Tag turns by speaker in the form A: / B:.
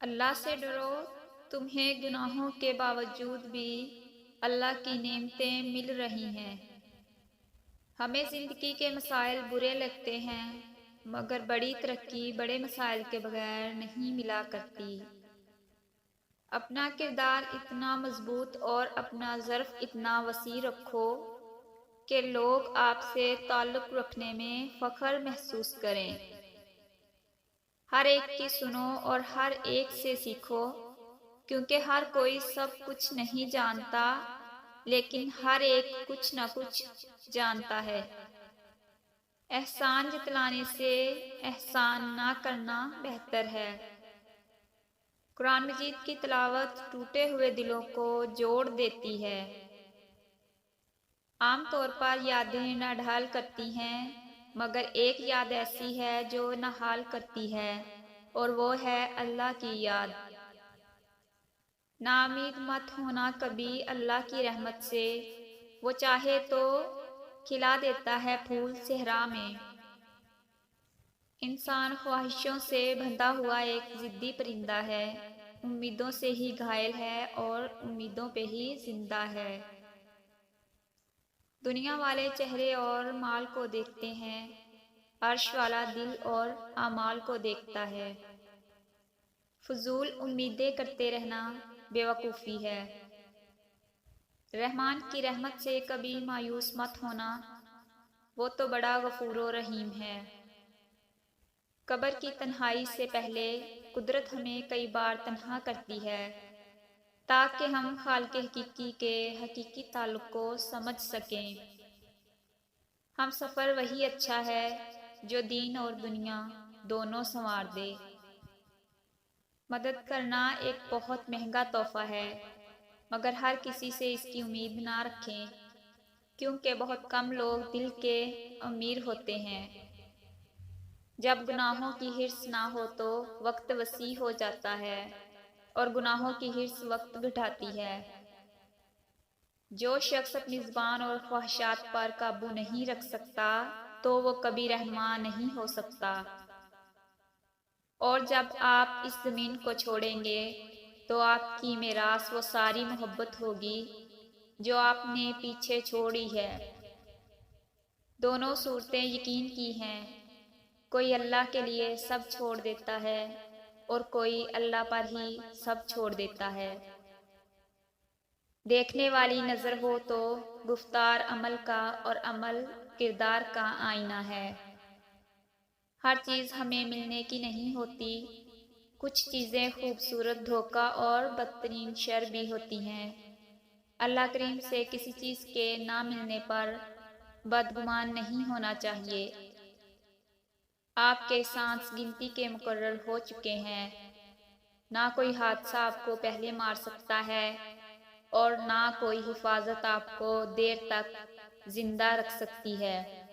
A: اللہ سے ڈرو، تمہیں گناہوں کے باوجود بھی اللہ کی نعمتیں مل رہی ہیں۔ ہمیں زندگی کے مسائل برے لگتے ہیں، مگر بڑی ترقی بڑے مسائل کے بغیر نہیں ملا کرتی۔ اپنا کردار اتنا مضبوط اور اپنا ظرف اتنا وسیع رکھو کہ لوگ آپ سے تعلق رکھنے میں فخر محسوس کریں۔ ہر ایک کی سنو اور ہر ایک سے سیکھو، کیونکہ ہر کوئی سب کچھ نہیں جانتا، لیکن ہر ایک کچھ نہ کچھ جانتا ہے۔ احسان جتلانے سے احسان نہ کرنا بہتر ہے۔ قرآن مجید کی تلاوت ٹوٹے ہوئے دلوں کو جوڑ دیتی ہے۔ عام طور پر یادیں نہ ڈھال کرتی ہیں، مگر ایک یاد ایسی ہے جو نہ حال کرتی ہے، اور وہ ہے اللہ کی یاد۔ ناامید مت ہونا کبھی اللہ کی رحمت سے، وہ چاہے تو کھلا دیتا ہے پھول صحرا میں۔ انسان خواہشوں سے بندھا ہوا ایک ضدی پرندہ ہے، امیدوں سے ہی گھائل ہے اور امیدوں پہ ہی زندہ ہے۔ دنیا والے چہرے اور مال کو دیکھتے ہیں، عرش والا دل اور اعمال کو دیکھتا ہے۔ فضول امیدیں کرتے رہنا بے وقوفی ہے۔ رحمان کی رحمت سے کبھی مایوس مت ہونا، وہ تو بڑا غفور و رحیم ہے۔ قبر کی تنہائی سے پہلے قدرت ہمیں کئی بار تنہا کرتی ہے، تاکہ ہم خالق حقیقی کے حقیقی تعلق کو سمجھ سکیں۔ ہم سفر وہی اچھا ہے جو دین اور دنیا دونوں سنوار دے۔ مدد کرنا ایک بہت مہنگا تحفہ ہے، مگر ہر کسی سے اس کی امید نہ رکھیں، کیونکہ بہت کم لوگ دل کے امیر ہوتے ہیں۔ جب گناہوں کی حرص نہ ہو تو وقت وسیع ہو جاتا ہے، اور گناہوں کی حرص وقت گھٹاتی ہے۔ جو شخص اپنی زبان اور خواہشات پر قابو نہیں رکھ سکتا تو وہ کبھی رہنما نہیں ہو سکتا۔ اور جب آپ اس زمین کو چھوڑیں گے تو آپ کی میراث وہ ساری محبت ہوگی جو آپ نے پیچھے چھوڑی ہے۔ دونوں صورتیں یقین کی ہیں، کوئی اللہ کے لیے سب چھوڑ دیتا ہے اور کوئی اللہ پر ہی سب چھوڑ دیتا ہے۔ دیکھنے والی نظر ہو تو گفتار عمل کا اور عمل کردار کا آئینہ ہے۔ ہر چیز ہمیں ملنے کی نہیں ہوتی، کچھ چیزیں خوبصورت دھوکہ اور بدترین شر بھی ہوتی ہیں۔ اللہ کریم سے کسی چیز کے نہ ملنے پر بدگمان نہیں ہونا چاہیے۔ آپ کے سانس گنتی کے مقرر ہو چکے ہیں، نہ کوئی حادثہ آپ کو پہلے مار سکتا ہے اور نہ کوئی حفاظت آپ کو دیر تک زندہ رکھ سکتی ہے۔